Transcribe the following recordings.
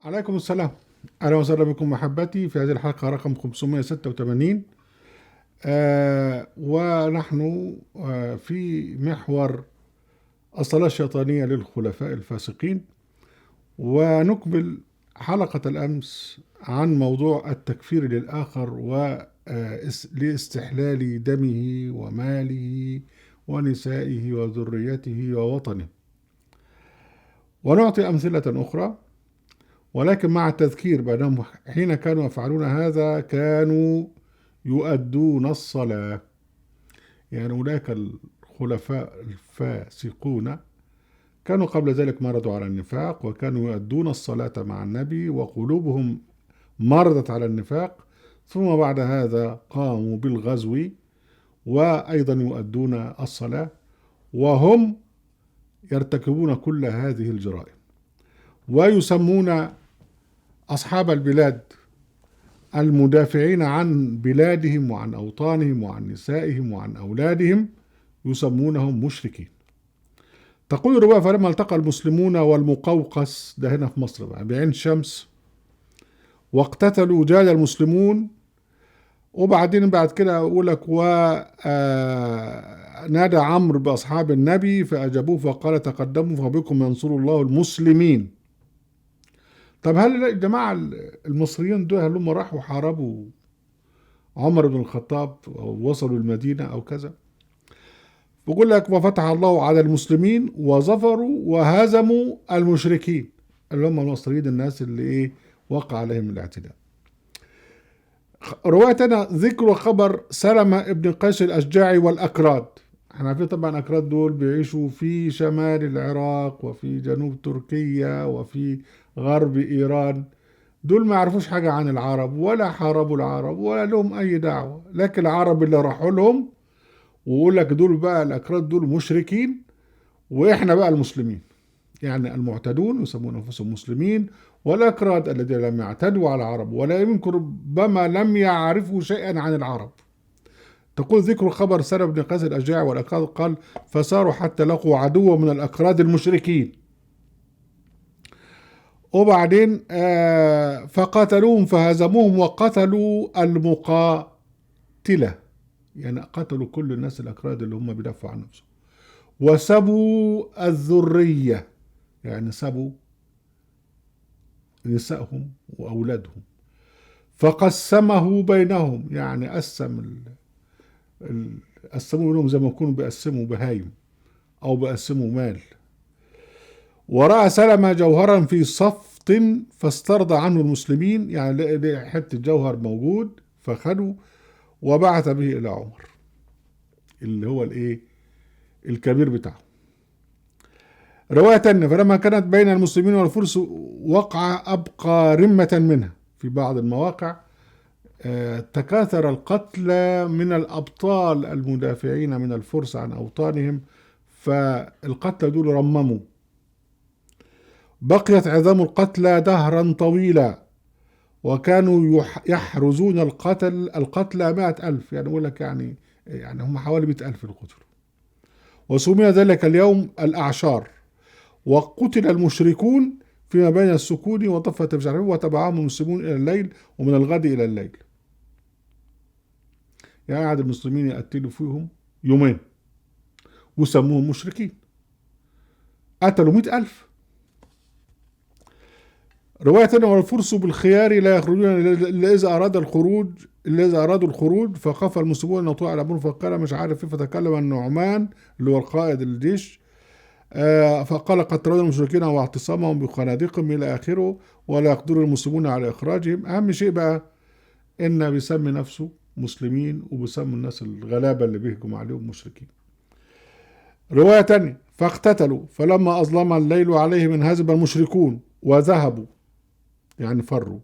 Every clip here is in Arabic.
عليكم السلام. أهلا وسهلا بكم محبتي في هذه الحلقة رقم 586. ونحن في محور الصلاة الشيطانية للخلفاء الفاسقين، ونكمل حلقة الأمس عن موضوع التكفير للآخر لاستحلال دمه وماله ونسائه وذريته ووطنه، ونعطي أمثلة أخرى، ولكن مع التذكير بأنهم حين كانوا يفعلون هذا كانوا يؤدون الصلاة. يعني أولئك الخلفاء الفاسقون كانوا قبل ذلك مرضوا على النفاق، وكانوا يؤدون الصلاة مع النبي وقلوبهم مرضت على النفاق، ثم بعد هذا قاموا بالغزو وأيضا يؤدون الصلاة، وهم يرتكبون كل هذه الجرائم، ويسمون أصحاب البلاد المدافعين عن بلادهم وعن أوطانهم وعن نسائهم وعن أولادهم يسمونهم مشركين. تقول الرواية: فلما التقى المسلمون والمقوقس، ده هنا في مصر بقى بعين شمس، واقتتلوا جاد المسلمون. وبعدين بعد كده أقول لك: نادى عمرو بأصحاب النبي فأجابوه فقال: تقدموا فبكم ينصر الله المسلمين. طب هل الجماعة المصريين دول هل هم راحوا حاربوا عمر بن الخطاب أو وصلوا المدينة أو كذا؟ بيقول لك: وفتح الله على المسلمين وظفروا وهزموا المشركين، اللي هم المصريين، الناس اللي وقع عليهم الاعتداء. روايتنا ذكر خبر سلمة ابن قيس الأشجاعي والأكراد. احنا عارفين طبعا الأكراد دول بيعيشوا في شمال العراق وفي جنوب تركيا وفي غرب إيران. دول ما يعرفوش حاجة عن العرب ولا حاربوا العرب ولا لهم أي دعوة، لكن العرب اللي راحوا لهم ويقول لك دول بقى الأكراد دول مشركين وإحنا بقى المسلمين. يعني المعتدون يسمون أنفسهم مسلمين، والأكراد الذين لم يعتدوا على العرب ولا يمكن ربما لم يعرفوا شيئا عن العرب. تقول ذكر خبر سلمة بن قيس الأشجاعي والأكراد قال: فساروا حتى لقوا عدوا من الأكراد المشركين، وبعدين فقتلوهم فهزموهم وقتلوا المقاتلة، يعني قتلوا كل الناس الأكراد اللي هم بيدافعوا عن نفسهم، وسبوا الذرية، يعني سبوا نسائهم وأولادهم، فقسمه بينهم، يعني قسموا بينهم زي ما يكونوا بيقسموا بهايم أو بيقسموا مال. ورأى سلمة جوهرا في صفط فاسترضى عنه المسلمين، يعني لقى حتة جوهر موجود فخدوا وبعث به إلى عمر اللي هو الكبير بتاعه. رواية تانية: فلما كانت بين المسلمين والفرس وقع أبقى رمة منها. في بعض المواقع تكاثر القتلى من الأبطال المدافعين من الفرس عن أوطانهم، فالقتلى دول رمموا. بقيت عظام القتلى دهرا طويلا، وكانوا يحرزون القتلى 100,000، يعني يقول لك يعني هم حوالي 100,000 القتل. وسمي ذلك اليوم الأعشار. وقتل المشركون فيما بين السكون وطفة الشعر، وتبعهم المسلمون إلى الليل ومن الغد إلى الليل. يعني قعد المسلمين يقتلوا فيهم يومين وسموهم مشركين، قتلوا 100,000. رواية تانية: والفرس بالخيار لا يخرجون إلا إذا أرادوا الخروج فخاف المسلمون أن يطوع على أمر فقال مش عارف إيه، فتكلم النعمان اللي هو القائد الجيش فقال: قد ترون المشركين واعتصامهم بخنادقهم إلى آخره ولا يقدر المسلمون على إخراجهم. أهم شيء بقى إن بيسمي نفسه مسلمين وبيسموا الناس الغلابة اللي بيهجم عليهم مشركين. رواية تانية: فاقتتلوا فلما أظلم الليل عليهم انهزم المشركون وذهبوا، يعني فروا،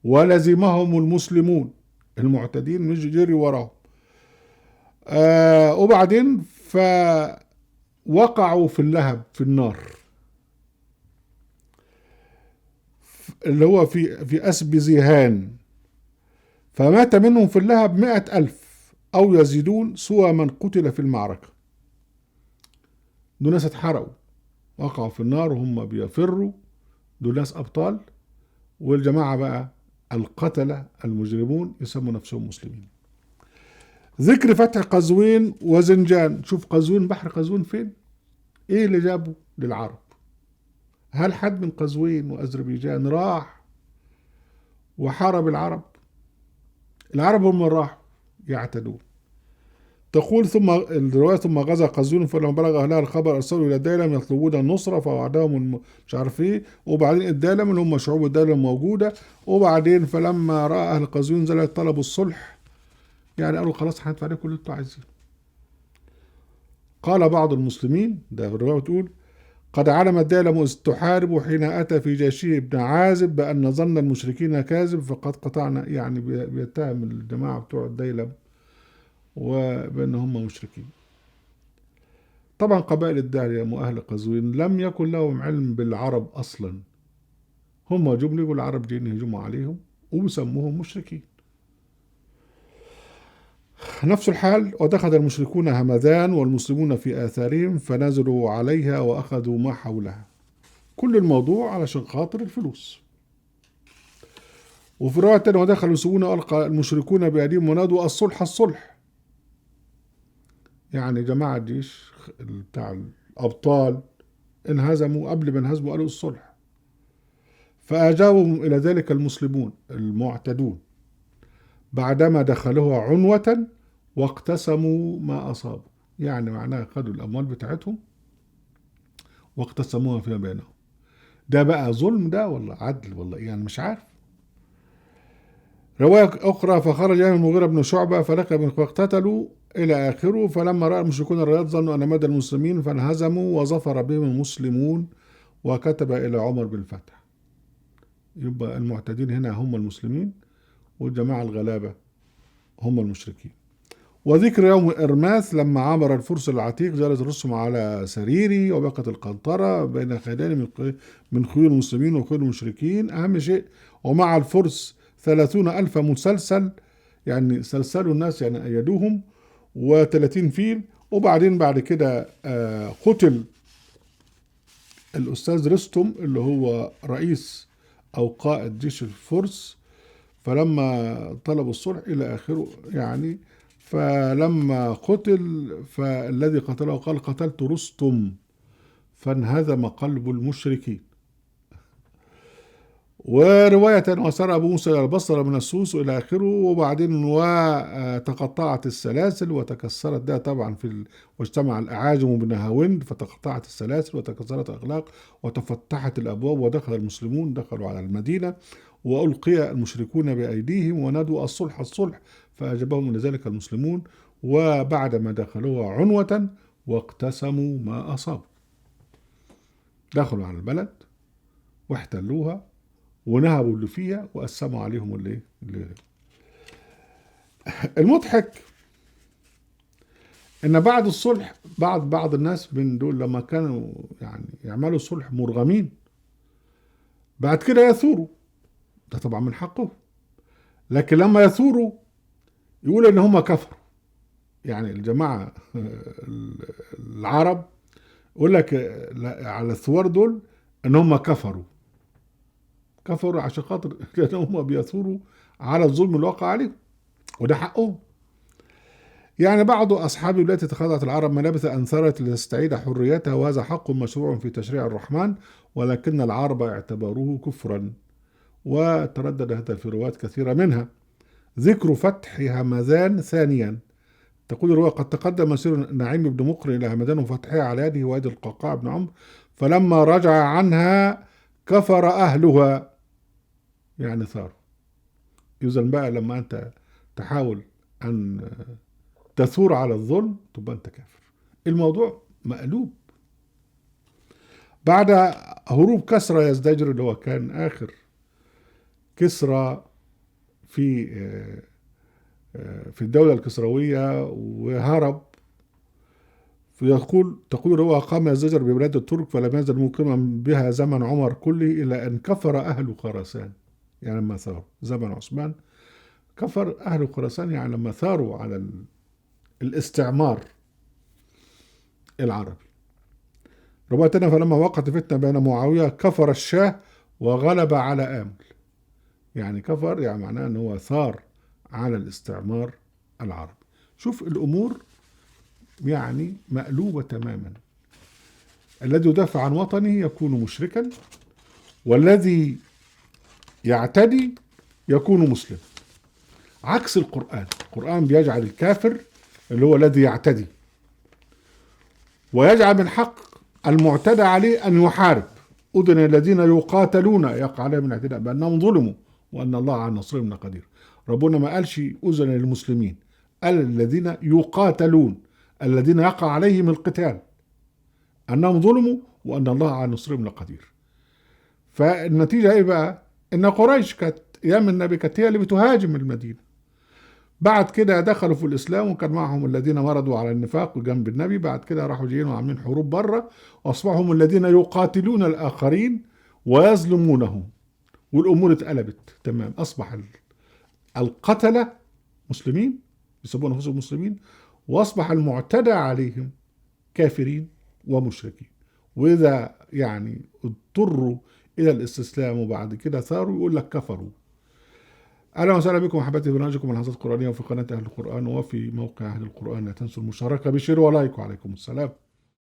ولزمهم المسلمون المعتدين مش جري وراهم. وبعدين فوقعوا في اللهب في النار اللي هو في أسب زيهان، فمات منهم في اللهب 100,000 أو يزيدون سوى من قتل في المعركة. دول ناس اتحرقوا، وقعوا في النار وهم بيفروا، دول ناس أبطال، والجماعة بقى القتلة المجرمون يسموا نفسهم مسلمين. ذكر فتح قزوين وزنجان. شوف قزوين، بحر قزوين فين؟ ايه اللي جابه للعرب؟ هل حد من قزوين وأذربيجان راح وحارب العرب؟ العرب هم راحوا يعتدون. تقول ثم الرواية ثم غزا قزوين فلما بلغ أهلها الخبر أرسلوا إلى ديلم يطلبون النصرة فوعدهم مش عارف إيه، وبعدين الديلم اللي هم شعوب الديلم موجودة، وبعدين فلما رأى أهل قزوين زلت طلبوا الصلح، يعني قالوا خلاص هندفع عليكم اللي أنتوا عايزينه. قال بعض المسلمين، ده الرواية بتقول: قد علم الديلم إذ تحارب حين أتى في جيشه ابن عازب بأن ظن المشركين كاذب فقد قطعنا، يعني بيتهم الجماعة بتوع الديلم وبأن هم مشركين. طبعا قبائل الداليم وأهل قزوين لم يكن لهم علم بالعرب أصلا، هم جم العرب جايين يهجموا عليهم وسموهم مشركين. نفس الحال ودخل المشركون همذان والمسلمون في آثارهم فنزلوا عليها وأخذوا ما حولها. كل الموضوع علشان خاطر الفلوس. وفي رواية تانية ودخلوا المسلمون وألقى المشركون بأيديهم ونادوا الصلح الصلح، يعني جماعة الجيش بتاع الأبطال انهزموا، قبل ما انهزموا قالوا الصلح. فأجابهم إلى ذلك المسلمون المعتدون بعدما دخلوها عنوة واقتسموا ما أصابوا، يعني معناها خدوا الأموال بتاعتهم واقتسموها فيما بينهم. ده بقى ظلم ده ولا عدل ولا يعني مش عارف. رواية أخرى فخرج من المغيرة بن شعبة فلقى من فاقتتلوا إلى آخره، فلما رأى المشركون الرياض ظنوا أن مدى المسلمين فانهزموا وظفر بهم المسلمون وكتب إلى عمر بالفتح. يبقى المعتدين هنا هم المسلمين والجماعة الغلابة هم المشركين. وذكر يوم إرماث لما عمر الفرس العتيق جلس رسم على سريري وبقت القنطرة بين خيلان من خيول المسلمين وخيول المشركين، أهم شيء ومع الفرس 30,000 مسلسل، يعني سلسلوا الناس يعني أيدوهم، و30 فيل. وبعدين بعد كده قتل الأستاذ رستم اللي هو رئيس أو قائد جيش الفرس، فلما طلبوا الصلح إلى آخره يعني. فلما قتل فالذي قتله قال قتلت رستم فانهزم قلب المشركين. ورواية وسار أبو موسى إلى البصرة من السوس إلى آخره، وبعدين وتقطعت السلاسل وتكسرت، ده طبعا واجتمع الأعاجم بنهاوند فتقطعت السلاسل وتكسرت الأخلاق وتفتحت الأبواب ودخل المسلمون، دخلوا على المدينة وألقي المشركون بأيديهم ونادوا الصلح الصلح فأجابهم من ذلك المسلمون، وبعدما دخلوها عنوة واقتسموا ما أصابوا. دخلوا على البلد واحتلوها ونهبوا اللي فيها وقسموا عليهم اللي المضحك ان بعد الصلح بعض الناس من دول لما كانوا يعني يعملوا صلح مرغمين بعد كده يثوروا، ده طبعا من حقه، لكن لما يثوروا يقول ان هم كفروا. يعني الجماعة العرب يقول لك على الثوار دول ان هم كفروا عشان خاطر لان هم بيثوروا على الظلم الواقع عليهم وده حقهم. يعني بعض أصحاب التي اتخذت العرب ملابس أنثرت لتستعيد حريتها، وهذا حق مشروع في تشريع الرحمن، ولكن العرب اعتبروه كفرا، وتردد هذا في روايات كثيرة منها. ذكر فتح همذان ثانيا. تقول الرواية قد تقدم مسير نعيم بن مقر إلى همذان وفتحها على يده ويد القعقاع بن عمرو، فلما رجع عنها كفر أهلها، يعني ثار. يوزن بقى لما أنت تحاول أن تثور على الظلم تبقى أنت كافر. الموضوع مقلوب. بعد هروب كسرى يزدجر اللي هو كان آخر كسرى في الدولة الكسروية وهرب، تقول هو قام يزدجر ببلاد الترك فلم يزل مقيما بها زمن عمر كله إلى أن كفر أهل خراسان، يعني لما ثاروا زمن عثمان كفر أهل خراسان، يعني لما ثاروا على الاستعمار العربي. رواية تانية فلما وقعت فتنة بين معاوية كفر الشاه وغلب على آمل. يعني كفر يعني معناه ان هو ثار على الاستعمار العربي. شوف الامور يعني مقلوبة تماما. الذي يدافع عن وطنه يكون مشركا، والذي يعتدي يكون مسلم. عكس القرآن. القرآن بيجعل الكافر اللي هو الذي يعتدي، ويجعل من حق المعتدى عليه أن يحارب. أذن الذين يقاتلون يقع عليهم الاعتداء بأنهم ظلموا وأن الله على نصرهم لقدير. ربنا ما قالش أذن للمسلمين، قال الذين يقاتلون، الذين يقع عليهم القتال، أنهم ظلموا وأن الله على نصرهم لقدير. فالنتيجة إيه بقى؟ إن قريش كانت أيام النبي كانت هي اللي بتهاجم المدينة. بعد كده دخلوا في الإسلام وكان معهم الذين مرضوا على النفاق جنب النبي. بعد كده راحوا جايين وعاملين حروب بره، وأصبحوا هم الذين يقاتلون الآخرين ويظلمونهم، والأمور اتقلبت تمام. أصبح القتلة مسلمين يسمون أنفسهم مسلمين، وأصبح المعتدى عليهم كافرين ومشركين. وإذا يعني اضطروا إلى الاستسلام وبعد كده ثاروا يقول لك كفروا. أهلا وسهلا بكم أحبتي في برنامجكم الحظات القرآنية وفي قناة أهل القرآن وفي موقع أهل القرآن. لا تنسوا المشاركة بشير ولايك، وعليكم السلام.